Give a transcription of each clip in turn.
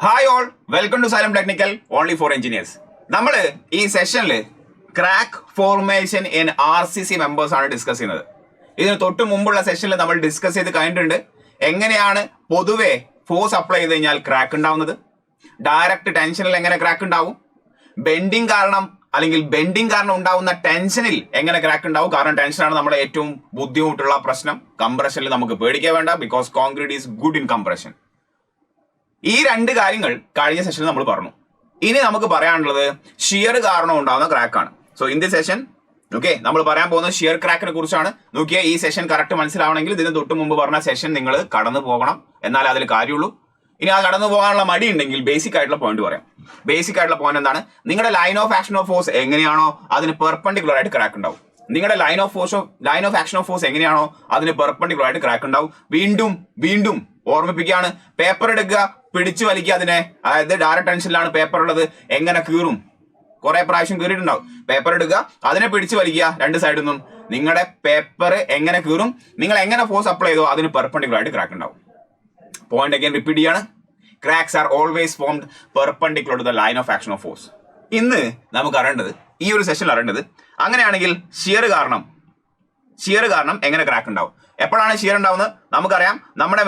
Hi all, welcome to Xylem technical only for engineers. നമ്മൾ ഈ സെഷനിൽ crack formation in RCC members ആണ് discuss ചെയ്യുന്നത്. ഇതിന് തൊട്ട് മുമ്പുള്ള സെഷനിൽ നമ്മൾ ഡിസ്കസ് ചെയ്ത് കഴിഞ്ഞിട്ടുണ്ട് എങ്ങനെയാണ് പൊതുവെ ഫോഴ്സ് അപ്ലൈ ചെയ്ത് കഴിഞ്ഞാൽ ക്രാക്ക് ഉണ്ടാവുന്നത്, ഡയറക്റ്റ് ടെൻഷനിൽ എങ്ങനെ ക്രാക്ക് ഉണ്ടാവും, ബെൻഡിങ് കാരണം ഉണ്ടാവുന്ന ടെൻഷനിൽ എങ്ങനെ ക്രാക്ക് ഉണ്ടാവും. കാരണം ടെൻഷനാണ് നമ്മുടെ ഏറ്റവും ബുദ്ധിമുട്ടുള്ള പ്രശ്നം. കംപ്രഷനിൽ നമുക്ക് പേടിക്കാൻ വേണ്ട, because concrete is good in compression. ഈ രണ്ട് കാര്യങ്ങൾ കഴിഞ്ഞ സെഷനിൽ നമ്മൾ പറഞ്ഞു. ഇനി നമുക്ക് പറയാനുള്ളത് ഷിയർ കാരണം ഉണ്ടാകുന്ന ക്രാക്കാണ്. സോ ഇൻ ദി സെഷൻ നമ്മൾ പറയാൻ പോകുന്നത് ഷിയർ ക്രാക്കിനെ കുറിച്ചാണ്. നോക്കിയാൽ ഈ സെഷൻ കറക്റ്റ് മനസ്സിലാവണമെങ്കിൽ ഇതിന് തൊട്ട് മുമ്പ് പറഞ്ഞ സെഷൻ നിങ്ങൾ കടന്നു പോകണം, എന്നാലേ അതിൽ കാര്യമുള്ളൂ. ഇനി ആ കടന്നു പോകാനുള്ള മടി ഉണ്ടെങ്കിൽ ബേസിക് ആയിട്ടുള്ള പോയിന്റ് പറയാം. ബേസിക് ആയിട്ടുള്ള പോയിന്റ് എന്താണ്? നിങ്ങളുടെ line of action of force എങ്ങനെയാണോ അതിന് പെർപെൻഡിക്കുലർ ആയിട്ട് ക്രാക്ക് ഉണ്ടാവും. നിങ്ങളുടെ line of action of force എങ്ങനെയാണോ അതിന് പെർപെൻഡിക്കുലർ ആയിട്ട് ക്രാക്ക് ഉണ്ടാവും. വീണ്ടും ഓർമ്മിപ്പിക്കുകയാണ്, പേപ്പർ എടുക്കുക, പിടിച്ചു വലിക്കുക അതിനെ. അതായത് ഡയറക്റ്റ് ടെൻഷനിലാണ് പേപ്പർ ഉള്ളത്, എങ്ങനെ കീറും, കുറെ പ്രാവശ്യം കീറിയിട്ടുണ്ടാവും. പേപ്പർ എടുക്കുക, അതിനെ പിടിച്ചു വലിക്കുക രണ്ട് സൈഡിൽ നിന്നും. നിങ്ങളുടെ പേപ്പർ എങ്ങനെ കീറും, നിങ്ങൾ എങ്ങനെ ഫോഴ്സ് അപ്ലൈ ചെയ്തോ അതിന് പെർപെൻഡിക്കുലർ ആയിട്ട് ക്രാക്ക് ഉണ്ടാവും. പോയിന്റ് അഗൈൻ റിപ്പീറ്റ് ചെയ്യാണ്, cracks are always formed perpendicular to the line of action of force. ഇന്ന് നമുക്ക് അറിയേണ്ടത്, ഈ ഒരു സെഷനിൽ അറിയേണ്ടത്, അങ്ങനെയാണെങ്കിൽ ഷിയർ കാരണം എങ്ങനെ ക്രാക്ക് ഉണ്ടാവും, എപ്പോഴാണ് ഷിയർ ഉണ്ടാവുന്നത് നമുക്കറിയാം. നമ്മുടെ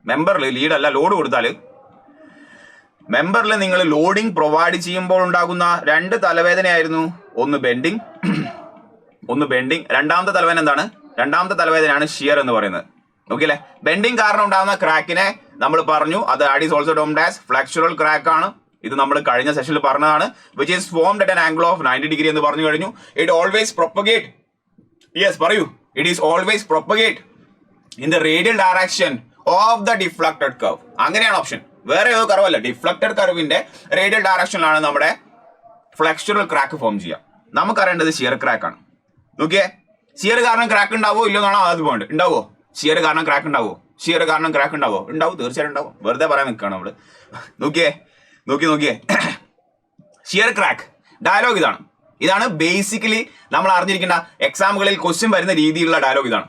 മെമ്പറിൽ ലീഡല്ല ലോഡ് കൊടുത്താൽ, മെമ്പറിൽ നിങ്ങൾ ലോഡിംഗ് പ്രൊവൈഡ് ചെയ്യുമ്പോൾ ഉണ്ടാകുന്ന രണ്ട് തലവേദനയായിരുന്നു. ഒന്ന് ബെൻഡിങ്. രണ്ടാമത്തെ തലവേദന എന്താണ്? രണ്ടാമത്തെ തലവേദനയാണ് ഷിയർ എന്ന് പറയുന്നത്. ഓക്കെ അല്ലേ? ബെൻഡിങ് കാരണം ഉണ്ടാകുന്ന ക്രാക്കിനെ നമ്മൾ പറഞ്ഞു, അത് is also termed as flexural crack ആണ്. ഇത് നമ്മൾ കഴിഞ്ഞ സെഷനിൽ പറഞ്ഞതാണ്. Which is formed at an angle of 90 degree എന്ന് പറഞ്ഞു കഴിഞ്ഞു. It always propagate. യെസ്, പറയൂ. It is always propagate in the radial direction of the deflected curve. അങ്ങനെയാണ് ഓപ്ഷൻ, വേറെ ഏതോ കർവല്ല. ഡിഫ്ലക്റ്റഡ് കർവിന്റെ റേഡിയൽ ഡയറക്ഷനിലാണ് നമ്മുടെ ഫ്ലെക്ചറൽ ക്രാക്ക് ഫോം ചെയ്യുക. നമുക്കറിയേണ്ടത് ഷിയർ ക്രാക്ക് ആണ്. നോക്കിയേ, ഷിയർ കാരണം ക്രാക്ക് ഉണ്ടാവോ ഇല്ലെന്നാണോ ആദ്യം പോയിന്റ്. ഉണ്ടാവോ? ഷിയർ കാരണം ക്രാക്ക് ഉണ്ടാവോ? ഉണ്ടാവും, തീർച്ചയായിട്ടും ഉണ്ടാവും. വെറുതെ പറയാൻ നിൽക്കുകയാണ് നമ്മള്. നോക്കിയേ ഷിയർ ക്രാക്ക് ഡയലോഗ് ഇതാണ് ബേസിക്കലി നമ്മൾ അറിഞ്ഞിരിക്കേണ്ട. എക്സാമുകളിൽ ക്വസ്റ്റ്യൻ വരുന്ന രീതിയിലുള്ള ഡയലോഗ് ഇതാണ്.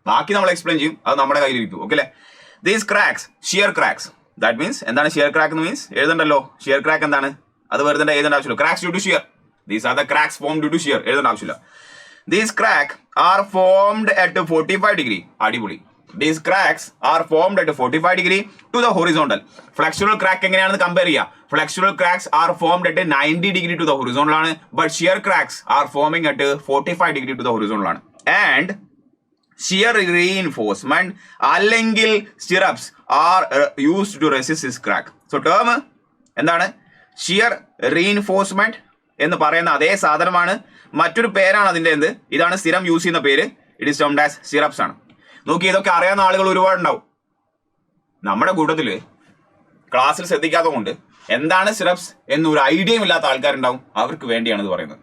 ബാക്കി നമ്മൾ എക്സ്പ്ലെയിൻ ചെയ്യും, അത് നമ്മുടെ കയ്യിലിരിക്കും. ഓക്കെ അല്ലേ? These cracks, shear cracks, that means എന്താണ് ഷിയർ ക്രാക്ക് എന്ന് മീൻസ്? എഴുതണ്ടല്ലോ. ഷിയർ ക്രാക്ക് എന്താണ്? അത് വെറുതെ എഴുതേണ്ട ആവശ്യമില്ല. Cracks due to shear. These are the cracks form due to shear. എഴുതേണ്ട ആവശ്യമില്ല. These crack are formed at 45 degree. അടിപൊളി. These cracks are formed at 45 degree to the horizontal. Flexural crack എങ്ങനെയാണെന്ന് compare ചെയ്യുക. Flexural cracks are formed at 90 degree to the horizontal ആണ്. But shear cracks are forming at 45 degree to the horizontal ആണ്. And shear reinforcement അല്ലെങ്കിൽ stirrups are used to resist this crack. So term എന്താണ്? shear reinforcement എന്ന് പറയുന്ന അതേ സാധനമാണ്, മറ്റൊരു പേരാണ് അതിൻ്റെ. എന്ത്? ഇതാണ് സ്ഥിരം യൂസ് ചെയ്യുന്ന പേര്. It is termed as stirrups ആണ്. നോക്കി, ഇതൊക്കെ അറിയാവുന്ന ആളുകൾ ഒരുപാടുണ്ടാവും. നമ്മുടെ കൂട്ടത്തിൽ ക്ലാസ്സിൽ ശ്രദ്ധിക്കാത്തത് കൊണ്ട് എന്താണ് സിറപ്സ് എന്നൊരു ഐഡിയയും ഇല്ലാത്ത ആൾക്കാരുണ്ടാവും. അവർക്ക് വേണ്ടിയാണ് ഇത് പറയുന്നത്.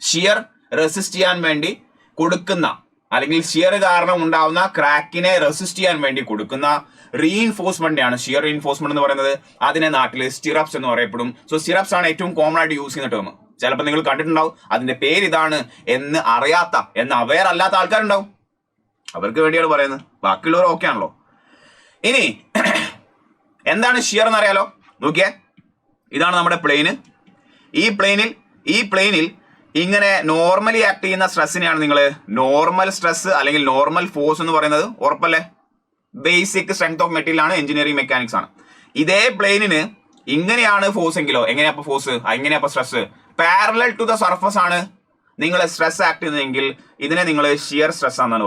ഷിയർ റെസിസ്റ്റ് ചെയ്യാൻ വേണ്ടി കൊടുക്കുന്ന, അല്ലെങ്കിൽ ഷിയർ കാരണം ഉണ്ടാവുന്ന ക്രാക്കിനെ റെസിസ്റ്റ് ചെയ്യാൻ വേണ്ടി കൊടുക്കുന്ന റീഇൻഫോഴ്സ്മെന്റാണ് ഷിയർ റീഇൻഫോഴ്സ്മെന്റ് എന്ന് പറയുന്നത്. അതിനെ നാട്ടിൽ സ്റ്റിറപ്സ് എന്ന് പറയപ്പെടും. സോ സ്റ്റിറപ്സ് ആണ് ഏറ്റവും കോമൺ ആയിട്ട് യൂസ് ചെയ്യുന്ന ടേം. ചിലപ്പോൾ നിങ്ങൾ കണ്ടിട്ടുണ്ടാവും, അതിന്റെ പേര് ഇതാണ് എന്ന് അറിയാത്ത, എന്ന് അവെയർ അല്ലാത്ത ആൾക്കാരുണ്ടാവും. അവർക്ക് വേണ്ടിയാണ് പറയുന്നത്. ബാക്കിയുള്ളവർ ഓക്കെ ആണല്ലോ. ഇനി എന്താണ് ഷിയർ എന്നറിയാലോ? നോക്കിയേ, ഇതാണ് നമ്മുടെ പ്ലെയിന്. ഈ പ്ലെയിനിൽ ഇങ്ങനെ നോർമലി ആക്ട് ചെയ്യുന്ന സ്ട്രെസ്സിനെയാണ് നിങ്ങൾ നോർമൽ സ്ട്രെസ് അല്ലെങ്കിൽ നോർമൽ ഫോഴ്സ് എന്ന് പറയുന്നത്. ഉറപ്പല്ലേ? ബേസിക് സ്ട്രെങ്ത് ഓഫ് മെറ്റീരിയൽ ആണ്, എഞ്ചിനീയറിംഗ് മെക്കാനിക്സ് ആണ്. ഇതേ പ്ലെയിനിന് ഇങ്ങനെയാണ് ഫോഴ്സ് എങ്കിലോ, എങ്ങനെയാ ഫോഴ്സ്, എങ്ങനെയാ stress? Parallel to the surface ആണ് നിങ്ങൾ സ്ട്രെസ് ആക്ട് ചെയ്യുന്നതെങ്കിൽ ഇതിനെ നിങ്ങൾ ഷിയർ സ്ട്രെസ് എന്നാണ്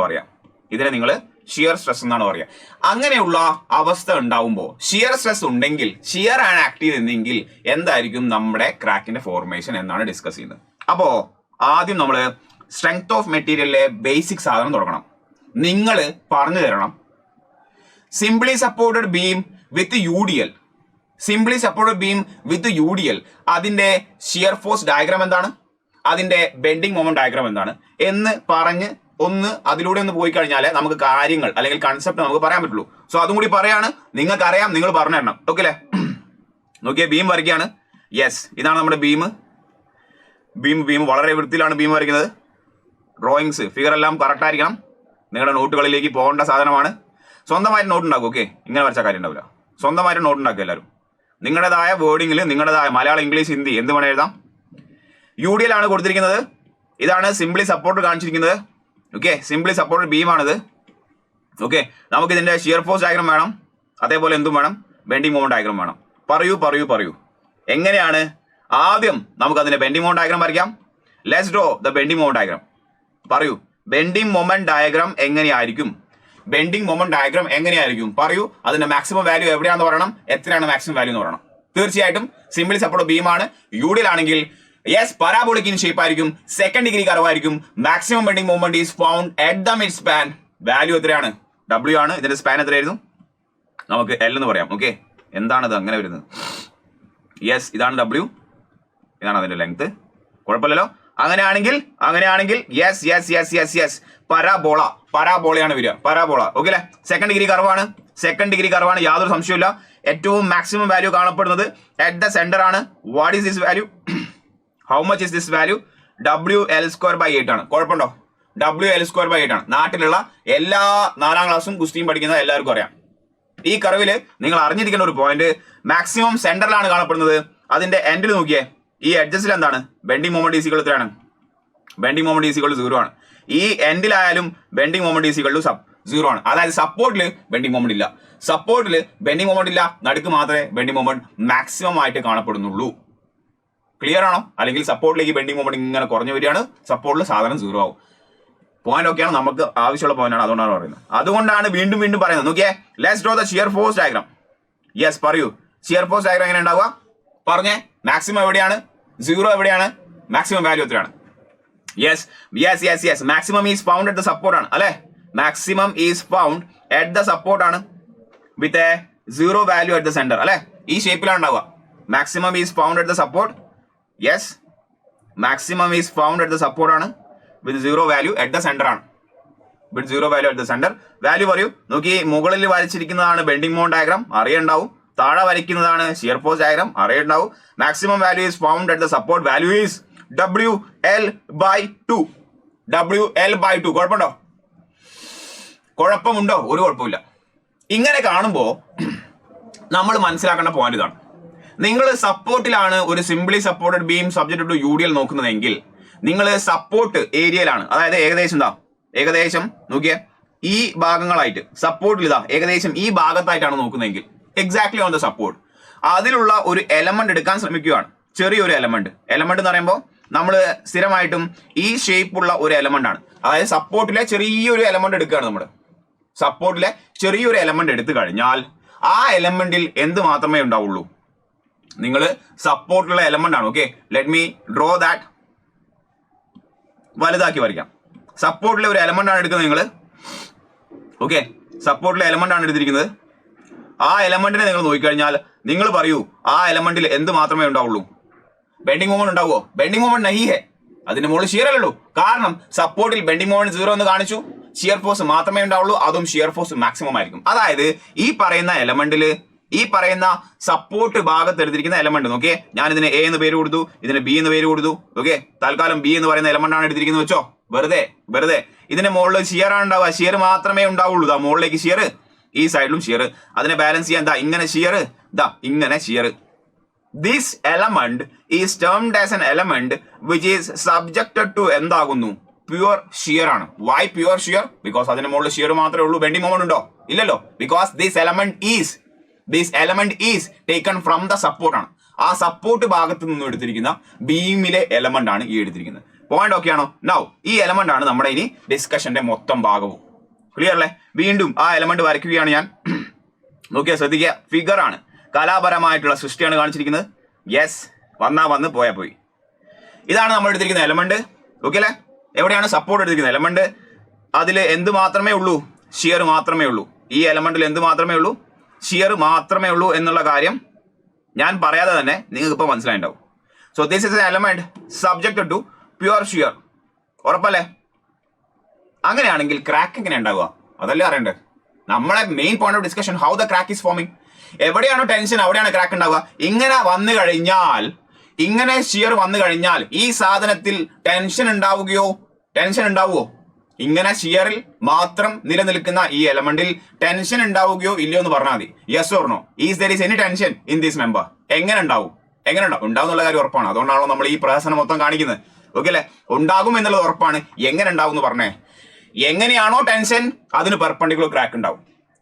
പറയുക. അങ്ങനെയുള്ള അവസ്ഥ ഉണ്ടാവുമ്പോൾ, ഷിയർ സ്ട്രെസ് ഉണ്ടെങ്കിൽ, ഷിയർ ആണ് ആക്ട് ചെയ്തെങ്കിൽ എന്തായിരിക്കും നമ്മുടെ ക്രാക്കിന്റെ ഫോർമേഷൻ എന്നാണ് ഡിസ്കസ് ചെയ്യുന്നത്. അപ്പോ ആദ്യം നമ്മൾ സ്ട്രെങ്ത് ഓഫ് മെറ്റീരിയലിലെ ബേസിക് സാധനം തുടങ്ങണം. നിങ്ങൾ പറഞ്ഞു തരണം, സിംപ്ലി സപ്പോർട്ടഡ് ബീം വിത്ത് യൂഡിയൽ അതിന്റെ ഷിയർ ഫോഴ്സ് ഡയഗ്രാം എന്താണ്, അതിന്റെ ബെൻഡിങ് മൊമെന്റ് ഡയഗ്രാം എന്താണ് എന്ന് പറഞ്ഞ് അതിലൂടെ ഒന്ന് പോയി കഴിഞ്ഞാൽ നമുക്ക് കാര്യങ്ങൾ അല്ലെങ്കിൽ കൺസെപ്റ്റ് നമുക്ക് പറയാൻ പറ്റുള്ളൂ. സോ അതും കൂടി പറയാണ്, നിങ്ങൾക്കറിയാം, നിങ്ങൾ പറഞ്ഞു തരണം. ഓക്കെ അല്ലേ? നോക്കിയേ, ബീം വരയ്ക്കുകയാണ്. യെസ്, ഇതാണ് നമ്മുടെ ബീം വളരെ വൃത്തിയിലാണ് ബീം വരയ്ക്കുന്നത്. ഡ്രോയിങ്സ്, ഫിഗർ എല്ലാം കറക്റ്റ് ആയിരിക്കണം. നിങ്ങളുടെ നോട്ടുകളിലേക്ക് പോകേണ്ട സാധനമാണ്. സ്വന്തമായിട്ട് നോട്ട് ഉണ്ടാകും. ഓക്കെ, ഇങ്ങനെ വരച്ച കാര്യം ഉണ്ടാവില്ല. സ്വന്തമായിട്ട് നോട്ട് ഉണ്ടാക്കുക എല്ലാവരും. നിങ്ങളുടേതായ വേർഡിങ്ങിൽ നിങ്ങളുടേതായ മലയാളം, ഇംഗ്ലീഷ്, ഹിന്ദി എന്ത് വേണം എഴുതാം. UDL ആണ് കൊടുത്തിരിക്കുന്നത്. ഇതാണ് സിംപ്ലി സപ്പോർട്ട് കാണിച്ചിരിക്കുന്നത്. ഓക്കെ, സിംപ്ലി സപ്പോർട്ട് ബീമാണിത്. ഓക്കെ, നമുക്കിതിൻ്റെ ഷിയർ ഫോഴ്സ് ഡയഗ്രാം വേണം, അതേപോലെ എന്തും വേണം, ബെൻഡിങ് മൊമെന്റ് ഡയഗ്രാം വേണം. പറയൂ എങ്ങനെയാണ്? ആദ്യം നമുക്കതിൻ്റെ ബെൻഡിങ് മൊമെന്റ് ഡയഗ്രാം വരയ്ക്കാം. Let's draw the bending moment diagram. പറയൂ, ബെൻഡിങ് മൊമെന്റ് ഡയഗ്രാം എങ്ങനെയായിരിക്കും? ബെൻഡിങ് മൊമെന്റ് ഡയഗ്രാം എങ്ങനെയായിരിക്കും? പറയൂ. അതിന്റെ മാക്സിമം വാല്യൂ എവിടെയാണെന്ന് പറയണം, എത്രയാണ് മാക്സിമം വാല്യൂ എന്ന് പറയണം. തീർച്ചയായിട്ടും സിംപ്ലി സപ്പോർട്ട് ബീമാണ്. UDL ആണെങ്കിൽ യെസ് പരാബോളിക് ഇൻ ഷേപ്പ് ആയിരിക്കും, സെക്കൻഡ് ഡിഗ്രി കർവായിരിക്കും. Maximum bending moment is found at the mid span. Value എത്രയാണ്? W ആണ്. ഇതിന്റെ സ്പാൻ എത്രയായിരുന്നു? നമുക്ക് L എന്ന് പറയാം. ഓക്കെ, എന്താണത് അങ്ങനെ വരുന്നത്? യെസ്, ഇതാണ് W, ഇതാണ് അതിന്റെ ലെങ്ത്. കുഴപ്പമില്ലല്ലോ. അങ്ങനെയാണെങ്കിൽ യെസ് പരാബോളയാണ് വരിക. പരാബോള. ഓക്കെ അല്ലേ? സെക്കൻഡ് ഡിഗ്രി കർവാണ്, യാതൊരു സംശയമില്ല. ഏറ്റവും മാക്സിമം വാല്യൂ കാണപ്പെടുന്നത് അറ്റ് ദ സെന്റർ ആണ്. What is this value? How much is this value? WL²/8 ആണ്. കുഴപ്പമുണ്ടോ? WL²/8 ആണ്. നാട്ടിലുള്ള എല്ലാ 4ാം ക്ലാസ്സും കുസ്തിയും പഠിക്കുന്ന എല്ലാവർക്കും അറിയാം. ഈ കർവില് നിങ്ങൾ അറിഞ്ഞിരിക്കേണ്ട ഒരു പോയിന്റ്, മാക്സിമം സെന്ററിലാണ് കാണപ്പെടുന്നത്. അതിന്റെ എൻഡിൽ നോക്കിയേ, ഈ എഡ്ജസിൽ എന്താണ്? ബെൻഡിങ് മൊമെന്റ് ഈസികൾ എത്രയാണ്? ബെൻഡിങ് മൊമെന്റ് ഈസികൾ 0 ആണ്. ഈ എൻഡിലായാലും ബെൻഡിങ് മൊമെന്റ് ഈസികൾ 0 ആണ്. അതായത് സപ്പോർട്ടിൽ ബെൻഡിങ് മൊമെന്റ് ഇല്ല. സപ്പോർട്ടിൽ ബെൻഡിങ് മൊമെന്റ് ഇല്ല, നടുക്ക് മാത്രമേ ബെൻഡിങ് മൊമെന്റ് മാക്സിമം ആയിട്ട് കാണപ്പെടുന്നുള്ളൂ. ക്ലിയർ ആണോ? അല്ലെങ്കിൽ സപ്പോർട്ടിലേക്ക് ബെൻഡിങ് മൊമെന്റ് ഇങ്ങനെ കുറഞ്ഞു വരികയാണ്, സപ്പോർട്ടിൽ സാധനം 0 ആവും. പോയിന്റ് ഒക്കെയാണ്, നമുക്ക് ആവശ്യമുള്ള പോയിന്റ് ആണ്, അതുകൊണ്ടാണ് പറയുന്നത്. അതുകൊണ്ടാണ് വീണ്ടും പറയുന്നത്. നോക്കിയേ, let's draw the shear force diagram. Yes, പറയൂ. ഷിയർ ഫോഴ്സ് ഡയഗ്രാം എങ്ങനെ ഉണ്ടാവുക? പറഞ്ഞേ. മാക്സിമം എവിടെയാണ്? 0 എവിടെയാണ്? മാക്സിമം വാല്യൂ എത്രയാണ്? Yes maximum is found at the support ആണ് അല്ലെ? Maximum is found at the support ആണ് with a 0 value at the center അല്ലെ? ഈ ഷേപ്പിലാണ് ഉണ്ടാവുക. Maximum is found at the support. Yes, maximum is found at the support ആണ് with 0 value at the center ആണ്. With 0 value at the center. Value പറയൂ. നോക്കി, മുകളിൽ വരച്ചിരിക്കുന്നതാണ് ബെൻഡിങ് മൊമെന്റ് ഡയഗ്രാം, അറിയുണ്ടാവും. താഴെ വരയ്ക്കുന്നതാണ് ഷിയർ ഫോഴ്സ് ഡയഗ്രാം, അറിയുണ്ടാവും. Maximum value is found at the support. Value is WL/2. WL/2. കുഴപ്പമുണ്ടോ? ഒരു കുഴപ്പമില്ല. ഇങ്ങനെ കാണുമ്പോൾ നമ്മൾ മനസ്സിലാക്കേണ്ട പോയിന്റ് ഇതാണ്. നിങ്ങൾ സപ്പോർട്ടിലാണ് ഒരു simply supported beam subject to UDL നോക്കുന്നതെങ്കിൽ നിങ്ങൾ സപ്പോർട്ട് ഏരിയയിലാണ്, അതായത് ഏകദേശം നോക്കിയേ, ഈ ഭാഗങ്ങളായിട്ട് സപ്പോർട്ടിൽ ഏകദേശം ഈ ഭാഗത്തായിട്ടാണ് നോക്കുന്നതെങ്കിൽ എക്സാക്ട്ലി ഓൺ ദ സപ്പോർട്ട് അതിലുള്ള ഒരു എലമെന്റ് എടുക്കാൻ ശ്രമിക്കുകയാണ്. ചെറിയൊരു എലമെന്റ് എന്ന് പറയുമ്പോൾ നമ്മൾ സ്ഥിരമായിട്ടും ഈ ഷേപ്പുള്ള ഒരു എലമെന്റ് ആണ്. അതായത് സപ്പോർട്ടിലെ ചെറിയൊരു എലമെന്റ് എടുക്കുകയാണ്. നമ്മൾ സപ്പോർട്ടിലെ ചെറിയൊരു എലമെന്റ് എടുത്തു കഴിഞ്ഞാൽ ആ എലമെന്റിൽ എന്ത് മാത്രമേ ഉണ്ടാവുള്ളൂ? നിങ്ങൾ സപ്പോർട്ടിലുള്ള എലമെന്റ് ആണ്. Okay, let me draw that. വലുതാക്കി വരയ്ക്കാം. സപ്പോർട്ടിലെ ഒരു എലമെന്റ് ആണ് എടുക്കുന്നത് നിങ്ങൾ. ഓക്കെ, സപ്പോർട്ടിലെ എലമെന്റ് ആണ് എടുത്തിരിക്കുന്നത്. ആ എലമെന്റിനെ നിങ്ങൾ നോക്കിക്കഴിഞ്ഞാൽ നിങ്ങൾ പറയൂ, ആ എലമെന്റിൽ എന്ത് മാത്രമേ ഉണ്ടാവുള്ളൂ? ബെൻഡിങ് മൊമെന്റ് ഉണ്ടാവുമോ? ബെൻഡിങ് മൊമെന്റ് നഹി ഹെ. അതിന്റെ മുകളിൽ ഷിയർ അല്ലല്ലോ. കാരണം സപ്പോർട്ടിൽ ബെൻഡിങ് മൊമെന്റ് 0 എന്ന് കാണിച്ചു, ഷിയർ ഫോഴ്സ് മാത്രമേ ഉണ്ടാവുള്ളൂ. അതും ഷിയർ ഫോഴ്സ് മാക്സിമം ആയിരിക്കും. അതായത് ഈ പറയുന്ന എലമെന്റിൽ, ഈ പറയുന്ന സപ്പോർട്ട് ഭാഗത്ത് എടുത്തിരിക്കുന്ന എലമെന്റ് നോക്കിയേ, ഞാൻ ഇതിന് A എന്ന് പേര് കൊടുത്തു, ഇതിന് B എന്ന് പേര് കൊടുത്തു. ഓക്കെ, തൽക്കാലം B എന്ന് പറയുന്ന എലമെന്റ് ആണ് എടുത്തിരിക്കുന്നത് വെച്ചോ. വെറുതെ ഇതിന്റെ മുകളിൽ ഷിയർ ആണ് ഉണ്ടാവുക. ഷിയർ മാത്രമേ ഉണ്ടാവുള്ളൂ. മുകളിലേക്ക് ഷിയർ, ഈ സൈഡിലും ഷിയർ. അതിനെ ബാലൻസ് ചെയ്യാൻ ഇങ്ങനെ ഷിയർ, ഇങ്ങനെ shear. This element is termed as an element which is subjected to എന്താകുന്നു? പ്യുവർ ഷിയർ ആണ്. Why pure shear? ബിക്കോസ് അതിന്റെ മുകളിൽ ഷിയർ മാത്രമേ ഉള്ളൂ. ബെൻഡിങ് മൊമെന്റ് ഉണ്ടോ? ഇല്ലല്ലോ. Because this element is taken from the support ആണ്. ആ സപ്പോർട്ട് ഭാഗത്ത് നിന്നും എടുത്തിരിക്കുന്ന ബീമിലെ എലമെന്റ് ആണ് ഈ എടുത്തിരിക്കുന്നത്. പോയിന്റ് ഓക്കെ ആണോ? നൗ ഈ എലമെന്റ് ആണ് നമ്മുടെ ഇനി ഡിസ്കഷന്റെ മൊത്തം ഭാഗവും. ക്ലിയർ അല്ലേ? വീണ്ടും ആ എലമെന്റ് വരയ്ക്കുകയാണ് ഞാൻ. നോക്കിയാൽ ശ്രദ്ധിക്കുക, ഫിഗർ ആണ്, കലാപരമായിട്ടുള്ള സൃഷ്ടിയാണ് കാണിച്ചിരിക്കുന്നത്. യെസ്, വന്ന് പോയി. ഇതാണ് നമ്മൾ എടുത്തിരിക്കുന്ന എലമെന്റ്. ഓക്കെ അല്ലേ? എവിടെയാണ് സപ്പോർട്ട് എടുത്തിരിക്കുന്നത് എലമെന്റ്? അതിൽ എന്ത് മാത്രമേ ഉള്ളൂ? ഷിയർ മാത്രമേ ഉള്ളൂ. ഈ എലമെന്റിൽ എന്ത് മാത്രമേ ഉള്ളൂ? ഷിയർ മാത്രമേ ഉള്ളൂ എന്നുള്ള കാര്യം ഞാൻ പറയാതെ തന്നെ നിങ്ങൾക്ക് ഇപ്പോൾ മനസ്സിലായിട്ടുണ്ടാവും. So this is an element subject to pure shear. ഉറപ്പല്ലേ? അങ്ങനെയാണെങ്കിൽ ക്രാക്ക് എങ്ങനെ ഉണ്ടാവുക? അതല്ലേ അറിയണ്ടേ? നമ്മളെ main point of discussion, how the crack is forming. എവിടെയാണോ ടെൻഷൻ അവിടെയാണ് ക്രാക്ക് ഉണ്ടാവുക. ഇങ്ങനെ വന്നു കഴിഞ്ഞാൽ, ഇങ്ങനെ ഷിയർ വന്നു കഴിഞ്ഞാൽ ഈ സാധനത്തിൽ ടെൻഷൻ ഉണ്ടാവുമോ? ഇങ്ങനെ ഷിയറിൽ മാത്രം നിലനിൽക്കുന്ന ഈ എലമെന്റിൽ ടെൻഷൻ ഉണ്ടാവുകയോ ഇല്ലയോ എന്ന് പറഞ്ഞാൽ മതി. Yes or no, is there is any tension in this member? എങ്ങനെ ഉണ്ടാവും? ഉണ്ടാവും എന്നുള്ള കാര്യം ഉറപ്പാണ്. അതുകൊണ്ടാണല്ലോ നമ്മൾ ഈ പ്രഹസനം മൊത്തം കാണിക്കുന്നത്. ഓക്കെ അല്ലെ? ഉണ്ടാകും എന്നുള്ളത് ഉറപ്പാണ്. എങ്ങനെ ഉണ്ടാവും എന്ന് പറഞ്ഞേ. എങ്ങനെയാണോ ടെൻഷൻ അതിന് പെർപെൻഡിക്കുലർ ക്രാക്ക് ഉണ്ടാവും.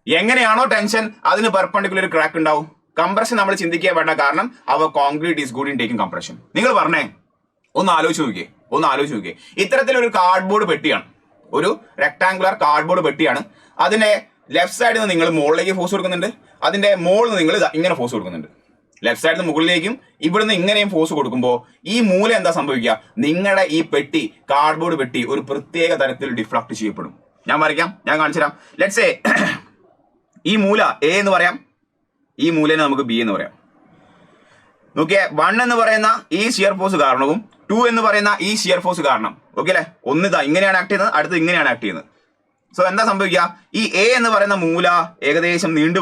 എങ്ങനെയാണോ ടെൻഷൻ അതിന് പെർപെൻഡിക്കുലർ ക്രാക്ക് ഉണ്ടാവും. കംപ്രഷൻ നമ്മൾ ചിന്തിക്കാൻ വേണ്ട, കാരണം അവർ concrete is good in taking compression. നിങ്ങൾ പറഞ്ഞേ, ഒന്ന് ആലോചിച്ച് നോക്കിയേ. ഇത്തരത്തിലൊരു കാർഡ്ബോർഡ് പെട്ടിയാണ്, ഒരു റെക്ടാങ്കുലർ കാർഡ്ബോർഡ് പെട്ടിയാണ്. അതിന്റെ ലെഫ്റ്റ് സൈഡിൽ നിന്ന് നിങ്ങൾ മുകളിലേക്ക് ഫോഴ്സ് കൊടുക്കുന്നുണ്ട്, അതിന്റെ മുകളിൽ നിന്ന് നിങ്ങൾ ഇങ്ങനെ ഫോഴ്സ് കൊടുക്കുന്നുണ്ട്. ലെഫ്റ്റ് സൈഡിൽ നിന്ന് മുകളിലേക്കും ഇവിടുന്ന് ഇങ്ങനെയും ഫോഴ്സ് കൊടുക്കുമ്പോൾ ഈ മൂല എന്താ സംഭവിക്കുക? നിങ്ങളുടെ ഈ പെട്ടി, കാർഡ്ബോർഡ് പെട്ടി ഒരു പ്രത്യേക തരത്തിൽ ഡിഫ്ലക്ട് ചെയ്യപ്പെടും. ഞാൻ വരയ്ക്കാം, ഞാൻ കാണിച്ചു തരാം. ലെറ്റ്സ് സേ ഈ മൂല എ എന്ന് പറയാം, ഈ മൂലനെ നമുക്ക് ബി എന്ന് പറയാം. നോക്കിയേ, 1 എന്ന് പറയുന്ന ഈ ഷിയർ ഫോഴ്സ് കാരണവും 2 എന്ന് പറയുന്ന ഈ ഷിയർ ഫോഴ്സ് കാരണം. ഓക്കെ അല്ലെ? ഒന്ന് ഇതാ ഇങ്ങനെയാണ് ആക്ട് ചെയ്യുന്നത്, അടുത്ത് ഇങ്ങനെയാണ് ആക്ട് ചെയ്യുന്നത്. സോ എന്താ സംഭവിക്കുക? ഈ എ എന്ന് പറയുന്ന മൂല ഏകദേശം നീണ്ടു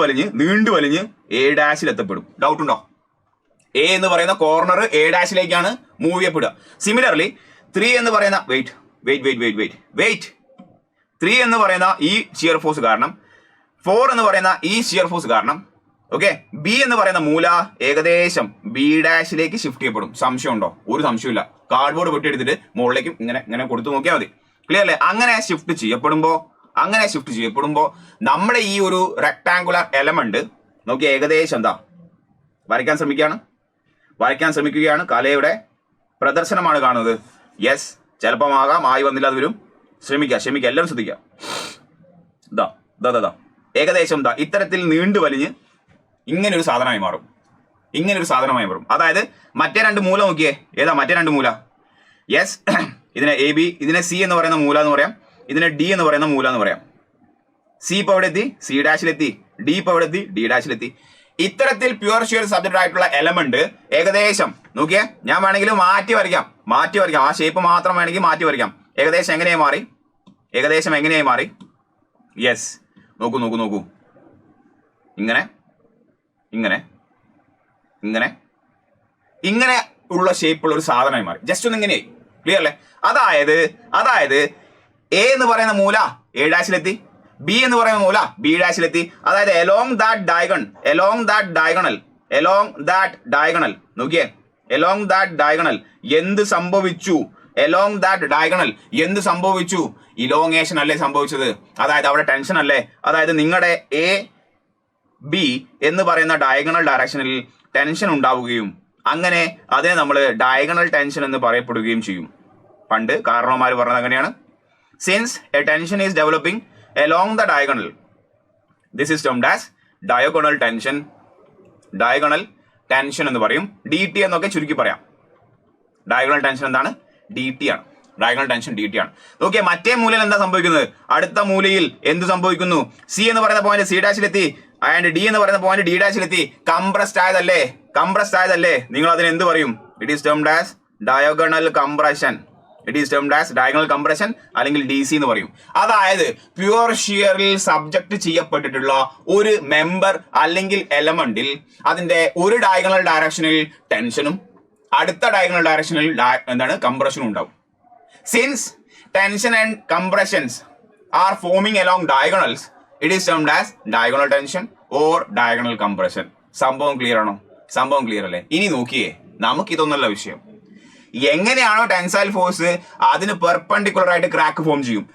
വലിഞ്ഞ് എ ഡാഷിൽ എത്തപ്പെടും. ഡൗട്ട് ഉണ്ടോ? എ എന്ന് പറയുന്ന കോർണർ എ ഡാഷിലേക്കാണ് മൂവ് ചെയ്യപ്പെടുക. സിമിലർലി 3 എന്ന് പറയുന്ന വെയിറ്റ് 3 എന്ന് പറയുന്ന ഈ ഷിയർ ഫോഴ്സ് കാരണം, 4 എന്ന് പറയുന്ന ഈ ഷിയർ ഫോഴ്സ് കാരണം, ഓക്കെ, ബി എന്ന് പറയുന്ന മൂല ഏകദേശം ബി ഡാഷിലേക്ക് ഷിഫ്റ്റ് ചെയ്യപ്പെടും. സംശയം ഉണ്ടോ? ഒരു സംശയമില്ല. കാർഡ്ബോർഡ് വെട്ടിയെടുത്തിട്ട് മുകളിലേക്കും ഇങ്ങനെ കൊടുത്തു നോക്കിയാൽ മതി. ക്ലിയർ അല്ലേ? അങ്ങനെ ഷിഫ്റ്റ് ചെയ്യപ്പെടുമ്പോ നമ്മുടെ ഈ ഒരു റെക്ടാങ്കുലർ എലമെന്റ് നോക്കി ഏകദേശം എന്താ വരയ്ക്കാൻ ശ്രമിക്കുകയാണ്. കലയുടെ പ്രദർശനമാണ് കാണുന്നത്. യെസ്, ചിലപ്പം ആകാം, ആയി വന്നില്ല, അത് വരും. ശ്രമിക്കുക, എല്ലാവരും ശ്രദ്ധിക്കുക. ഏകദേശം ഇത്തരത്തിൽ നീണ്ടു വലിഞ്ഞ് ഇങ്ങനെ ഒരു സാധനമായി മാറും. അതായത് മറ്റേ 2 മൂല നോക്കിയേ. ഏതാ മറ്റേ 2 മൂല? യെസ്, ഇതിനെ എ ബി, ഇതിനെ സി എന്ന് പറയുന്ന മൂല എന്ന് പറയാം, ഇതിനെ ഡി എന്ന് പറയുന്ന മൂല എന്ന് പറയാം. സി ഇപ്പോൾ എവിടെ എത്തി? സി ഡാഷിലെത്തി. ഡി ഇപ്പോൾ എവിടെ എത്തി? ഡി ഡാഷിലെത്തി. ഇത്തരത്തിൽ പ്യുവർ ഷിയർ സബ്ജക്റ്റ് ആയിട്ടുള്ള എലമെന്റ് ഏകദേശം നോക്കിയേ, ഞാൻ വേണമെങ്കിൽ മാറ്റി വരയ്ക്കാം. ആ ഷേപ്പ് മാത്രം വേണമെങ്കിൽ മാറ്റി വരയ്ക്കാം. ഏകദേശം എങ്ങനെയായി മാറി? യെസ്, നോക്കൂ. ഇങ്ങനെ ഉള്ള ഷേപ്പുള്ള ഒരു സാധനമായി മാറി. ജസ്റ്റ് ഒന്ന് ഇങ്ങനെയായി. ക്ലിയർ അല്ലേ? അതായത് എ എന്ന് പറയുന്ന മൂല എ ഡാഷിലെത്തി, ബി എന്ന് പറയുന്ന മൂല ബി ഡാഷിലെത്തി. അതായത് along that diagonal നോക്കിയേ, along that diagonal എന്ത് സംഭവിച്ചു? ഇലോങ്ങേഷൻ അല്ലേ സംഭവിച്ചത്? അതായത് അവിടെ ടെൻഷൻ അല്ലേ? അതായത് നിങ്ങളുടെ എ ബി എന്ന് പറയുന്ന ഡയഗണൽ ഡയറക്ഷനിൽ ടെൻഷൻ ഉണ്ടാവുകയും അങ്ങനെ അതിനെ നമ്മൾ ഡയഗണൽ ടെൻഷൻ എന്ന് പറയപ്പെടുകയും ചെയ്യും. പണ്ട് കാരണവന്മാർ പറഞ്ഞത് അങ്ങനെയാണ്. Since A tension is developing along the diagonal, this is termed as diagonal tension എന്ന് പറയും. ഡി ടി എന്നൊക്കെ ചുരുക്കി പറയാം. ഡയഗണൽ ടെൻഷൻ എന്താണ്? ഡി ടി ആണ്. ഓക്കെ, മറ്റേ മൂലയിൽ എന്താ സംഭവിക്കുന്നത്? അടുത്ത മൂലയിൽ എന്ത് സംഭവിക്കുന്നു? സി എന്ന് പറയുന്ന പോയിന്റ് സി ഡാഷിലെത്തി ആൻഡ് ഡി എന്ന് പറയുന്ന പോയിന്റ് ഡി ഡാഷിലെത്തി. കംപ്രസ്ഡ് ആയതല്ലേ? നിങ്ങൾ അതിന് എന്ത് പറയും? It is termed as diagonal compression അല്ലെങ്കിൽ ഡി സി എന്ന് പറയും. അതായത് പ്യുവർ ഷിയറിൽ സബ്ജക്ട് ചെയ്യപ്പെട്ടിട്ടുള്ള ഒരു മെമ്പർ അല്ലെങ്കിൽ എലമെന്റിൽ അതിന്റെ ഒരു ഡയഗണൽ ഡയറക്ഷനിൽ ടെൻഷനും അടുത്ത ഡയഗണൽ ഡയറക്ഷനിൽ കംപ്രഷനും ഉണ്ടാവും. Since tension and compressions are forming along diagonals, it is termed as diagonal tension or diagonal compression. സംഭവം ക്ലിയർ ആണോ? സംഭവം ക്ലിയർ അല്ലേ? ഇനി നോക്കിയേ, നമുക്കിതൊന്നല്ല വിഷയം. എങ്ങനെയാണോ ടെൻസൈൽ ഫോഴ്സ് അതിന് പെർപെൻഡിക്കുലർ ആയിട്ട് ക്രാക്ക് ഫോം ചെയ്യും.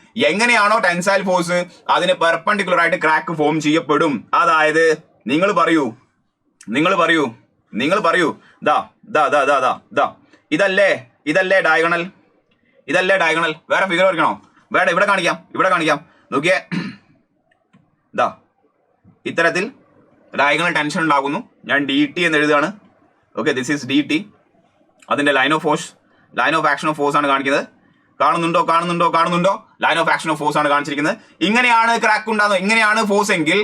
ഫോം ചെയ്യപ്പെടും. അതായത് നിങ്ങൾ പറയൂ ഇതല്ലേ ഡയഗണൽ. വേറെ ഫിഗർ വരയ്ക്കണോ? വേണ്ട, ഇവിടെ കാണിക്കാം. നോക്കിയേ, ഇത്തരത്തിൽ ഡയഗണൽ ടെൻഷൻ ഉണ്ടാകുന്നു. ഞാൻ ഡി ടി എന്ന് എഴുതുകയാണ്. Okay, this is D T. അതിന്റെ line of action of force ആണ് കാണിക്കുന്നത്. കാണുന്നുണ്ടോ? Line of action of force ആണ് കാണിച്ചിരിക്കുന്നത്. ഇങ്ങനെയാണ് ക്രാക്ക് ഉണ്ടാകുന്നത്. ഇങ്ങനെയാണോ ഫോഴ്സ് എങ്കിൽ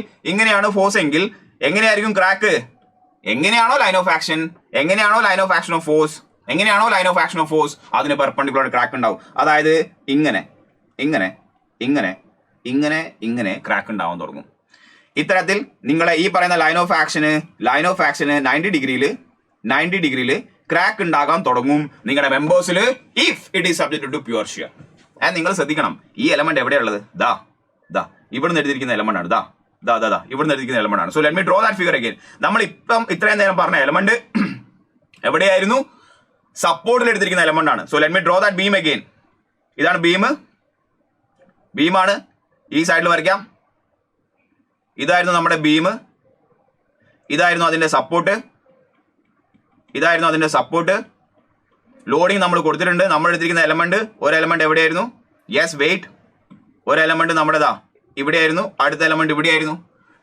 എങ്ങനെയായിരിക്കും ക്രാക്ക്? എങ്ങനെയാണോ line of action of force അതിന് പെർപെൻഡിക്കുലർ ക്രാക്ക് ഉണ്ടാവും. അതായത് ഇങ്ങനെ ക്രാക്ക് ഉണ്ടാവാൻ തുടങ്ങും. ഇത്തരത്തിൽ നിങ്ങളെ ഈ പറയുന്ന ലൈൻ ഓഫ് ആക്ഷന് 90 ഡിഗ്രിയിൽ ക്രാക്ക് ഉണ്ടാകാൻ തുടങ്ങും നിങ്ങളുടെ മെമ്പേഴ്സിൽ if it is subject to pure shear. And നിങ്ങൾ ശ്രദ്ധിക്കണം, ഈ എലമെന്റ് എവിടെയുള്ളത്? ദാ ദാ ഇവിടുന്ന് എഴുതിയിരിക്കുന്ന എലമെന്റ് ആണ്. ദാ ദാ ദാ ദാ ഇവിടുന്ന് എഴുതിയിരിക്കുന്ന എലമെന്റ് ആണ്. So let me draw that figure again. നമ്മൾ ഇപ്പം ഇത്രയും നേരം പറഞ്ഞ എലമെന്റ് എവിടെയായിരുന്നു? സപ്പോർട്ടിൽ എടുത്തിരിക്കുന്ന എലമെന്റ് ആണ്. So let me draw that beam again. ഇതാണ് ബീമാണ്. ഈ സൈഡിൽ വരയ്ക്കാം. ഇതായിരുന്നു നമ്മുടെ ബീം, ഇതായിരുന്നു അതിന്റെ സപ്പോർട്ട്. ലോഡിങ് നമ്മൾ കൊടുത്തിട്ടുണ്ട്. നമ്മൾ എടുത്തിരിക്കുന്ന എലമെന്റ്, ഒരു എലമെന്റ് എവിടെയായിരുന്നു? Yes wait. ഒരു എലമെന്റ് നമ്മുടെ ഇവിടെയായിരുന്നു, അടുത്ത എലമെന്റ് ഇവിടെയായിരുന്നു.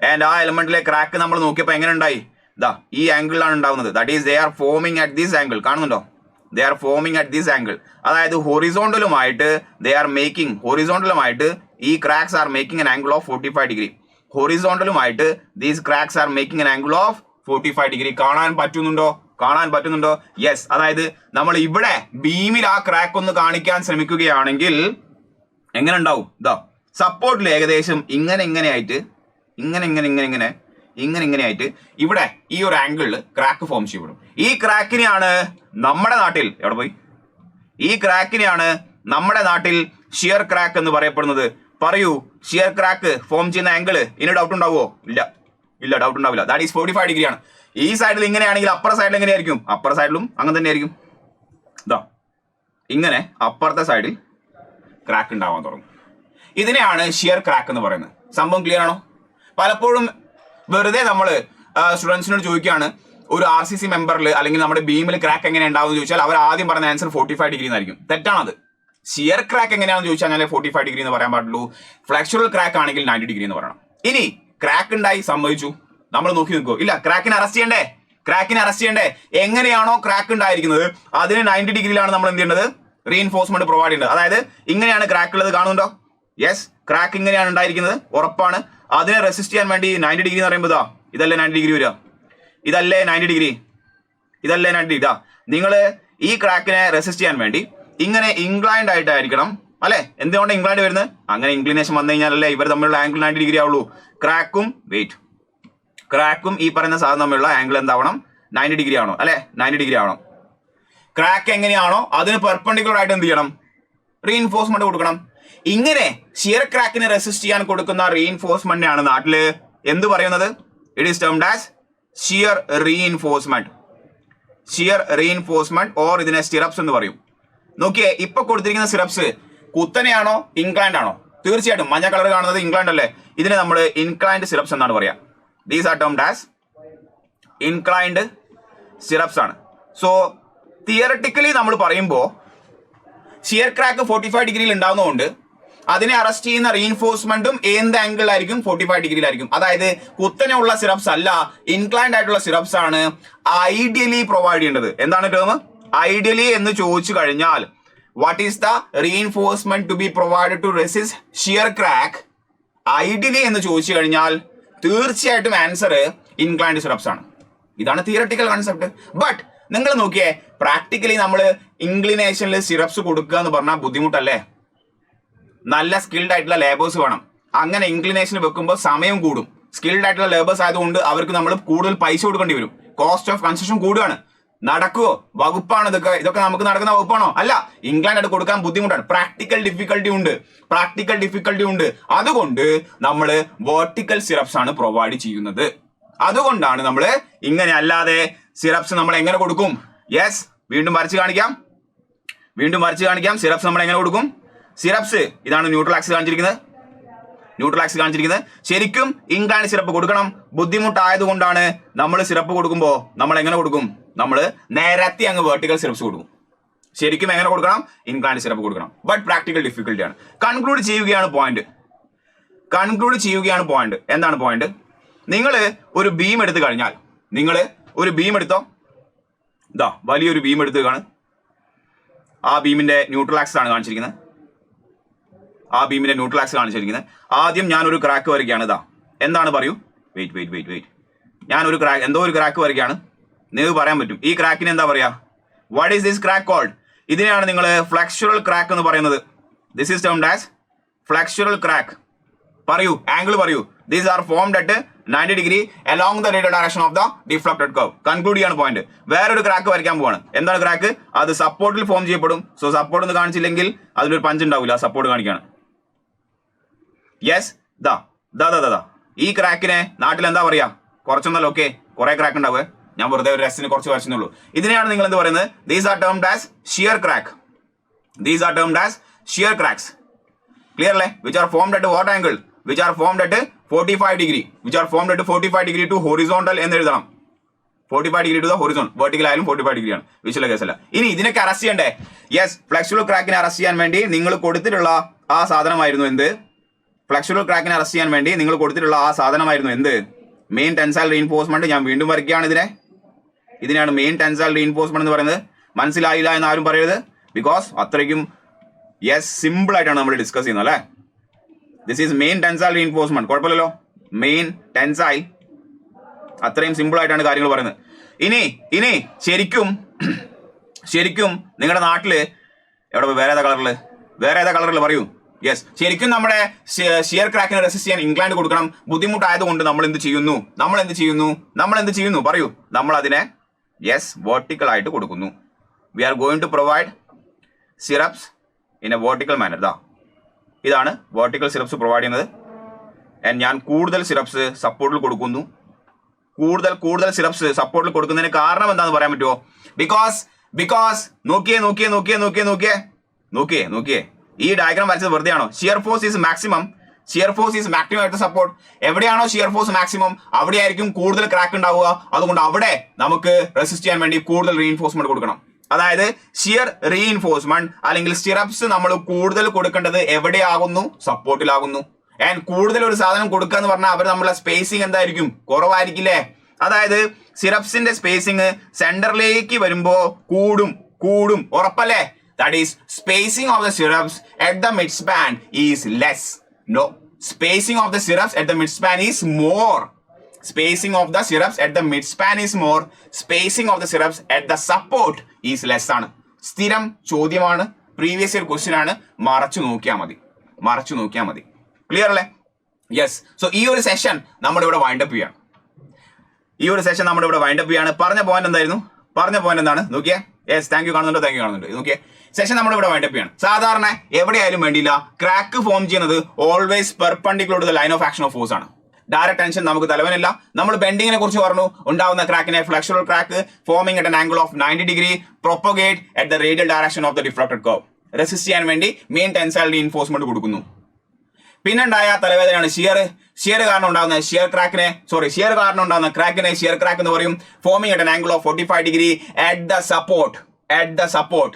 ആൻഡ് ആ എലമെന്റിലെ ക്രാക്ക് നമ്മൾ നോക്കിയപ്പോൾ എങ്ങനെ ഉണ്ടായി? ഈ ആംഗിളിലാണ് ഉണ്ടാവുന്നത്. That is they are forming at this angle. കാണുന്നുണ്ടോ? They are forming at this angle. അതായത് ഹൊറിസോണ്ടലുമായിട്ട് ഈ cracks are making an angle of 45 degree. ഹൊറിസോണ്ടലുമായിട്ട് these cracks are making an angle of 45 degree. കാണാൻ പറ്റുന്നുണ്ടോ? യെസ്. അതായത് നമ്മൾ ഇവിടെ ബീമിൽ ആ ക്രാക്ക് ഒന്ന് കാണിക്കാൻ ശ്രമിക്കുകയാണെങ്കിൽ എങ്ങനെ ഉണ്ടാവും? സപ്പോർട്ടിൽ ഏകദേശം ഇങ്ങനെ ആയിട്ട് ഇവിടെ ഈ ഒരു ആംഗിളിൽ ക്രാക്ക് ഫോം ചെയ്യപ്പെടും. ഈ ക്രാക്കിനെയാണ് നമ്മുടെ നാട്ടിൽ ഷിയർ ക്രാക്ക് എന്ന് പറയപ്പെടുന്നത്. പറയൂ, ഷിയർ ക്രാക്ക് ഫോം ചെയ്യുന്ന ആംഗിൾ ഇനി ഡൗട്ട് ഉണ്ടാവുമോ? ഇല്ല, ഡൗട്ട് ഉണ്ടാവില്ല. ദാറ്റ് ഈസ് 45 ഡിഗ്രി ആണ്. ഈ സൈഡിൽ ഇങ്ങനെയാണെങ്കിൽ അപ്പുറ സൈഡിൽ എങ്ങനെയായിരിക്കും? അപ്പുറ സൈഡിലും അങ്ങനെ തന്നെ ആയിരിക്കും. ഇങ്ങനെ അപ്പുറത്തെ സൈഡിൽ ക്രാക്ക് ഉണ്ടാവാൻ തുടങ്ങും. ഇതിനെയാണ് ഷിയർ ക്രാക്ക് എന്ന് പറയുന്നത്. സംഭവം ക്ലിയർ ആണോ? പലപ്പോഴും വെറുതെ നമ്മൾ സ്റ്റുഡൻസിനോട് ചോദിക്കുകയാണ്, ഒരു RCC മെമ്പറിൽ അല്ലെങ്കിൽ നമ്മുടെ ബീമിൽ ക്രാക്ക് എങ്ങനെ ഉണ്ടാവും എന്ന് ചോദിച്ചാൽ അവർ ആദ്യം പറഞ്ഞ ആൻസർ 45 ഡിഗ്രി എന്നായിരിക്കും. തെറ്റാണത്. ഷിയർ ക്രാക്ക് എങ്ങനെയാണെന്ന് ചോദിച്ചാൽ 45 ഡിഗ്രി എന്ന് പറയാൻ പാടുള്ളൂ. ഫ്ലെക്സുറൽ ക്രാക്ക് ആണെങ്കിൽ 90 ഡിഗ്രി എന്ന് പറയണം. ഇനി ക്രാക്ക് ഉണ്ടായി സംഭവിച്ചു, നമ്മൾ നോക്കി നിൽക്കുമോ? ഇല്ല. ക്രാക്കിനെ അറസ്റ്റ് ചെയ്യണ്ടേ? എങ്ങനെയാണോ ക്രാക്ക് ഉണ്ടായിരിക്കുന്നത് അതിന് 90 ഡിഗ്രിയിലാണ് നമ്മൾ എന്ത് ചെയ്യേണ്ടത്? റീഇൻഫോഴ്സ്മെന്റ് പ്രൊവൈഡ് ചെയ്യേണ്ടത്. അതായത് ഇങ്ങനെയാണ് ക്രാക്ക് ഉള്ളത്, കാണുന്നുണ്ടോ? യെസ്, ക്രാക്ക് ഇങ്ങനെയാണ് ഉണ്ടായിരിക്കുന്നത്, ഉറപ്പാണ്. അതിനെ റെസിസ്റ്റ് ചെയ്യാൻ വേണ്ടി 90 ഡിഗ്രി എന്ന് പറയുമ്പോൾ ഇതല്ലേ 90 ഡിഗ്രി വരിക? ഇതല്ലേ 90 ഡിഗ്രി? നിങ്ങൾ ഈ ക്രാക്കിനെ റെസിസ്റ്റ് ചെയ്യാൻ വേണ്ടി ഇങ്ങനെ ഇൻക്ലൈൻഡ് ആയിട്ടായിരിക്കണം അല്ലെ? എന്തുകൊണ്ട് ഇൻക്ലൈൻഡ് വരുന്നത്? അങ്ങനെ ഇൻക്ലിനേഷൻ വന്നു കഴിഞ്ഞാലല്ലേ ഇവർ തമ്മിലുള്ള ആംഗിൾ 90 ഡിഗ്രി ആവുള്ളൂ. ക്രാക്കും ഈ പറയുന്ന സാധനം തമ്മിലുള്ള ആംഗിൾ എന്താവണം? 90 ഡിഗ്രി ആവണം അല്ലെ? 90 ഡിഗ്രി ആവണം. ക്രാക്ക് എങ്ങനെയാണോ അതിന് പെർപെൻഡിക്കുലർ ആയിട്ട് എന്ത് ചെയ്യണം? റീഇൻഫോഴ്സ്മെന്റ് കൊടുക്കണം. ഇങ്ങനെ ഷിയർ ക്രാക്കിനെ റെസിസ്റ്റ് ചെയ്യാൻ കൊടുക്കുന്ന റീഇൻഫോഴ്സ്മെന്റിനാണ് നാട്ടില് എന്ത് പറയുന്നത്? It is termed as shear reinforcement or ഇതിനെ സ്റ്റിറപ്സ് എന്ന് പറയും. നോക്കിയേ, ഇപ്പൊ കൊടുത്തിരിക്കുന്ന സ്റ്റിറപ്സ് കുത്തനെയാണോ ഇൻക്ലൈൻഡ് ആണോ? തീർച്ചയായിട്ടും മഞ്ഞ കളർ കാണുന്നത് ഇൻക്ലൈൻഡ് അല്ലേ? ഇതിനെ നമ്മൾ ഇൻക്ലൈൻഡ് സ്റ്റിറപ്സ് എന്നാണ് പറയാ. These are termed as inclined stirrups ആണ്. സോ തിയററ്റിക്കലി നമ്മൾ പറയുമ്പോൾ ഷിയർ ക്രാക്ക് 45 ഡിഗ്രിയിൽ ഉണ്ടാവുന്നതുകൊണ്ട് അതിനെ അറസ്റ്റ് ചെയ്യുന്ന റീഇൻഫോഴ്സ്മെന്റും എന്ത് ആംഗിളിലായിരിക്കും? 45 ഡിഗ്രിയിലായിരിക്കും. അതായത് കുത്തനെ ഉള്ള സിറപ്സ് അല്ല, ഇൻക്ലൈൻഡ് ആയിട്ടുള്ള സിറപ്സ് ആണ് ഐഡിയലി പ്രൊവൈഡ് ചെയ്യേണ്ടത്. എന്താണ് ടേം? ഐഡിയലി എന്ന് ചോദിച്ചു കഴിഞ്ഞാൽ what is the reinforcement to be provided to resist shear crack? Ideally എന്ന് ചോദിച്ചു കഴിഞ്ഞാൽ തീർച്ചയായിട്ടും ആൻസർ ഇൻക്ലൈൻഡ് സിറപ്സ് ആണ്. ഇതാണ് തിയററ്റിക്കൽ കൺസെപ്റ്റ്. ബട്ട് നിങ്ങൾ നോക്കിയേ, പ്രാക്ടിക്കലി നമ്മൾ ഇൻക്ലിനേഷനിൽ സിറപ്സ് കൊടുക്കുക എന്ന് പറഞ്ഞാൽ ബുദ്ധിമുട്ടല്ലേ? നല്ല സ്കിൽഡ് ആയിട്ടുള്ള ലേബേഴ്സ് വേണം. അങ്ങനെ ഇൻക്ലിനേഷൻ വെക്കുമ്പോൾ സമയം കൂടും. സ്കിൽഡ് ആയിട്ടുള്ള ലേബേഴ്സ് ആയതുകൊണ്ട് അവർക്ക് നമ്മൾ കൂടുതൽ പൈസ കൊടുക്കേണ്ടി വരും. കോസ്റ്റ് ഓഫ് കൺസ്ട്രക്ഷൻ കൂടുകയാണ്. നടക്കുവോ? വകുപ്പാണ് ഇതൊക്കെ നമുക്ക് നടക്കുന്ന വകുപ്പാണോ? അല്ല. ഇൻക്ലൈൻഡ് ആയിട്ട് കൊടുക്കാൻ ബുദ്ധിമുട്ടാണ്. പ്രാക്ടിക്കൽ ഡിഫിക്കൽട്ടി ഉണ്ട്. അതുകൊണ്ട് നമ്മൾ വെർട്ടിക്കൽ സിറപ്സ് ആണ് പ്രൊവൈഡ് ചെയ്യുന്നത്. അതുകൊണ്ടാണ് നമ്മൾ ഇങ്ങനെ, അല്ലാതെ സിറപ്സ് നമ്മൾ എങ്ങനെ കൊടുക്കും? യെസ്, വീണ്ടും വരച്ച് കാണിക്കാം. സിറപ്സ് നമ്മൾ എങ്ങനെ കൊടുക്കും? സിറപ്സ് ഇതാണ് ന്യൂട്രൽ ആക്സിസ് കാണിച്ചിരിക്കുന്നത്. ശരിക്കും ഇൻക്ലൈൻഡ് സിറപ്പ് കൊടുക്കണം. ബുദ്ധിമുട്ടായതുകൊണ്ടാണ് നമ്മൾ സിറപ്പ് കൊടുക്കുമ്പോൾ നമ്മൾ എങ്ങനെ കൊടുക്കും? നമ്മൾ നേരത്തെ അങ്ങ് വെർട്ടിക്കൽ സിറപ്സ് കൊടുക്കും. ശരിക്കും എങ്ങനെ കൊടുക്കണം? ഇൻക്ലൈൻഡ് സിറപ്പ് കൊടുക്കണം. ബട്ട് പ്രാക്ടിക്കൽ ഡിഫിക്കൽട്ടിയാണ്. കൺക്ലൂഡ് ചെയ്യുകയാണ് പോയിന്റ്. എന്താണ് പോയിന്റ്? നിങ്ങൾ ഒരു ബീം എടുത്തു കഴിഞ്ഞാൽ, വലിയൊരു ബീം എടുത്ത് കാണും. ആ ബീമിന്റെ ന്യൂട്രൽ ആക്സിസ് ആണ് കാണിച്ചിരിക്കുന്നത്. ആദ്യം ഞാനൊരു ക്രാക്ക് വരയ്ക്കുകയാണ്. എന്താണ് പറയൂ? വെയിറ്റ്. ഞാനൊരു ക്രാക്ക് വരയ്ക്കുകയാണ്. നിങ്ങൾക്ക് പറയാൻ പറ്റും ഈ ക്രാക്കിന് എന്താ പറയാ? What is this crack called? ഇതിനെയാണ് നിങ്ങൾ ഫ്ലെക്സുറൽ ക്രാക്ക് എന്ന് പറയുന്നത്. This is termed as flexural crack. പറയൂ, ആംഗിൾ പറയൂ. These are formed at 90 degree along the radial direction of the deflected curve. Conclude ചെയ്യാണ് പോയിന്റ്. വേറൊരു ക്രാക്ക് വരയ്ക്കാൻ പോവാണ്. എന്താണ് ക്രാക്ക്? അത് സപ്പോർട്ടിൽ ഫോം ചെയ്യപ്പെടും. സോ സപ്പോർട്ട് ഒന്ന് കാണിച്ചില്ലെങ്കിൽ അതിലൊരു പഞ്ച് ഉണ്ടാവില്ല, സപ്പോർട്ട് കാണിക്കാണ്. യെസ്, ദാ ഈ ക്രാക്കിനെ നാട്ടിൽ എന്താ പറയാ? കുറച്ചൊന്നല്ല, ഓക്കെ, കുറെ ക്രാക്ക് ഉണ്ടാവുക. ഞാൻ വെറുതെ ഒരു രസത്തിന് കുറച്ച് വരച്ചെന്നുള്ളൂ. ഇതിനെയാണ് നിങ്ങൾ എന്ത് പറയുന്നത്? These are termed as shear crack. These are termed as shear cracks. Clear അല്ലേ? Which are formed at what angle? Which are formed at 45 degree. Which are formed at 45 degree to horizontal എന്ന് എഴുതണം. 45 degree to the horizon. Vertical ആയാലും 45 degree ആണ്. വിഷുവൽ കേസല്ല. ഇനി ഇതിനൊക്കെ arrest ചെയ്യണ്ടേ? Yes, ഫ്ലെക്സുറൽ ക്രാക്കിനെ arrest ചെയ്യാൻ വേണ്ടി നിങ്ങൾ കൊടുത്തിട്ടുള്ള ആ സാധനമായിരുന്നു എന്ത്? ഫ്ലെക്സുറൽ ക്രാക്കിനെ അറസ്റ്റ് ചെയ്യാൻ വേണ്ടി നിങ്ങൾ കൊടുത്തിട്ടുള്ള ആ സാധനമായിരുന്നു എന്ത്? Main tensile reinforcement. ഞാൻ വീണ്ടും വരയ്ക്കുകയാണ് ഇതിനെയാണ് മെയിൻ ടെൻസൈൽ റീഇൻഫോഴ്സ്മെന്റ് എന്ന് പറയുന്നത്. മനസ്സിലായില്ല എന്ന് ആരും പറയരുത്. ബിക്കോസ് അത്രയ്ക്കും യെസ് സിമ്പിൾ ആയിട്ടാണ് നമ്മൾ ഡിസ്കസ് ചെയ്യുന്നത് അല്ലേ. This is main tensile reinforcement. കുഴപ്പമില്ലല്ലോ, മെയിൻ ടെൻസൈൽ. അത്രയും സിമ്പിൾ ആയിട്ടാണ് കാര്യങ്ങൾ പറയുന്നത്. ഇനി ശരിക്കും നിങ്ങളുടെ നാട്ടില് എവിടെ വേറെ ഏതാ കളറിൽ പറയൂ. യെസ്, ശരിക്കും നമ്മുടെ ഷിയർ ക്രാക്കിനെ റെസിസ്റ്റ് ചെയ്യാൻ ഇംഗ്ലണ്ട് കൊടുക്കണം. ബുദ്ധിമുട്ടായതുകൊണ്ട് നമ്മൾ എന്ത് ചെയ്യുന്നു പറയൂ. നമ്മൾ അതിനെ യെസ് വെർട്ടിക്കൽ ആയിട്ട് കൊടുക്കുന്നു. We are going to provide stirrups in a vertical manner. ഇതാണ് വെർട്ടിക്കൽ സിറപ്സ് പ്രൊവൈഡ് ചെയ്യുന്നത്. ആൻഡ് ഞാൻ കൂടുതൽ സിറപ്സ് സപ്പോർട്ടിൽ കൊടുക്കുന്നു. കൂടുതൽ സിറപ്സ് സപ്പോർട്ടിൽ കൊടുക്കുന്നതിന് കാരണം എന്താണെന്ന് പറയാൻ പറ്റുമോ? ബിക്കോസ് നോക്കിയേ ഈ ഡയഗ്രാം വരച്ചത് വെറുതെ ആണോ? Shear force is maximum at support. എവിടെയാണോ ഷിയർ ഫോഴ്സ് മാക്സിമം അവിടെയായിരിക്കും കൂടുതൽ ക്രാക്ക് ഉണ്ടാവുക. അതുകൊണ്ട് അവിടെ നമുക്ക് റെസിസ്റ്റ് ചെയ്യാൻ വേണ്ടി കൂടുതൽ റീഇൻഫോഴ്സ്മെന്റ് കൊടുക്കണം. അതായത് ഷിയർ റീഇൻഫോഴ്സ്മെന്റ് അല്ലെങ്കിൽ സ്റ്റിറപ്സ് നമ്മൾ കൂടുതൽ കൊടുക്കേണ്ടത് എവിടെയാകുന്നു? സപ്പോർട്ടിലാകുന്നു. ആൻഡ് കൂടുതൽ ഒരു സാധനം കൊടുക്കുക എന്ന് പറഞ്ഞാൽ അവർ നമ്മളെ സ്പേസിങ് എന്തായിരിക്കും? കുറവായിരിക്കില്ലേ? അതായത് സിറപ്സിന്റെ സ്പേസിങ് സെന്ററിലേക്ക് വരുമ്പോ കൂടും ഉറപ്പല്ലേ? That is spacing of the syrups at the mid span is less. No, spacing of the syrups at the midspan is more. Spacing of the syrups at the midspan is more. Spacing of the syrups at the support is less ആണ്. സ്ഥിരം ചോദ്യമാണ്, previous year question ആണ്. മറച്ചു നോക്കിയാൽ മതി. Clear അല്ലേ? Yes. So ഈ ഒരു സെഷൻ നമ്മുടെ ഇവിടെ വൈൻഡപ്പ് ചെയ്യാണ്. പറഞ്ഞ പോയിന്റ് എന്താണ്? നോക്കിയേ. യെസ്, താങ്ക് യു കാണുന്നുണ്ട്. നോക്കിയേ, സെഷൻ നമ്മുടെ ഇവിടെ വൈൻഡപ്പ് ചെയ്യാണ്. സാധാരണ എവിടെയായാലും വേണ്ടിയില്ല, ക്രാക്ക് ഫോം ചെയ്യുന്നത് always perpendicular to the line of action of force ആണ്. ഡയറക്റ്റ് ടെൻഷൻ നമുക്ക് തലവനില്ല. നമ്മൾ ബെൻഡിങ്ങിനെ കുറിച്ച് പറഞ്ഞു. ഉണ്ടാവുന്ന ക്രാക്കിനെ flexural crack forming at an angle of 90 degree propagate at the radial direction of the deflected curve. Resist ചെയ്യാൻ വേണ്ടി മെയിൻ ടെൻസൈൽ റീഇൻഫോഴ്സ്മെന്റ് കൊടുക്കുന്നു. പിന്നുണ്ടായ തലവേദനയാണ് ഷിയർ കാരണം ഉണ്ടാകുന്ന ക്രാക്കിനെ ഷിയർ ക്രാക്ക് എന്ന് പറയും. Forming at an angle of 45 degree at the support.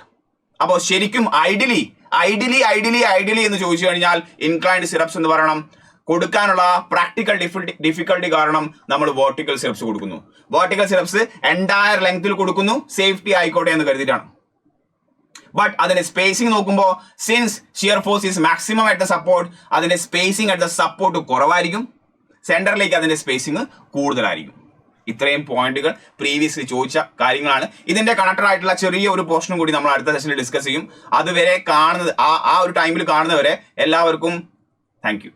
അപ്പോൾ ശരിക്കും ideally എന്ന് ചോദിച്ചു കഴിഞ്ഞാൽ ഇൻക്ലൈൻഡ് സിറപ്സ് എന്ന് പറയണം. കൊടുക്കാനുള്ള പ്രാക്ടിക്കൽ ഡിഫിക്കൽട്ടി കാരണം നമ്മൾ വെർട്ടിക്കൽ സിറപ്സ് കൊടുക്കുന്നു. വെർട്ടിക്കൽ സിറപ്സ് എൻറ്റയർ ലെങ്ത്തിൽ കൊടുക്കുന്നു, സേഫ്റ്റി ആയിക്കോട്ടെ എന്ന് കരുതിയിട്ടാണ്. ബട്ട് അതിന്റെ സ്പേസിംഗ് നോക്കുമ്പോൾ since shear force is maximum at the support, അതിന്റെ സ്പേസിംഗ് അറ്റ് ദ സപ്പോർട്ട് കുറവായിരിക്കും. സെന്ററിലേക്ക് അതിന്റെ സ്പേസിംഗ് കൂടുതലായിരിക്കും. ഇത്രയും പോയിന്റുകൾ പ്രീവിയസ്ലി ചോദിച്ച കാര്യങ്ങളാണ്. ഇതിന്റെ കണക്റ്റഡ് ആയിട്ടുള്ള ചെറിയ ഒരു പോർഷനും കൂടി നമ്മൾ അടുത്ത സെഷനിൽ ഡിസ്കസ് ചെയ്യും. അതുവരെ ആ ഒരു ടൈമിൽ കാണുന്നവരെ എല്ലാവർക്കും താങ്ക് യു.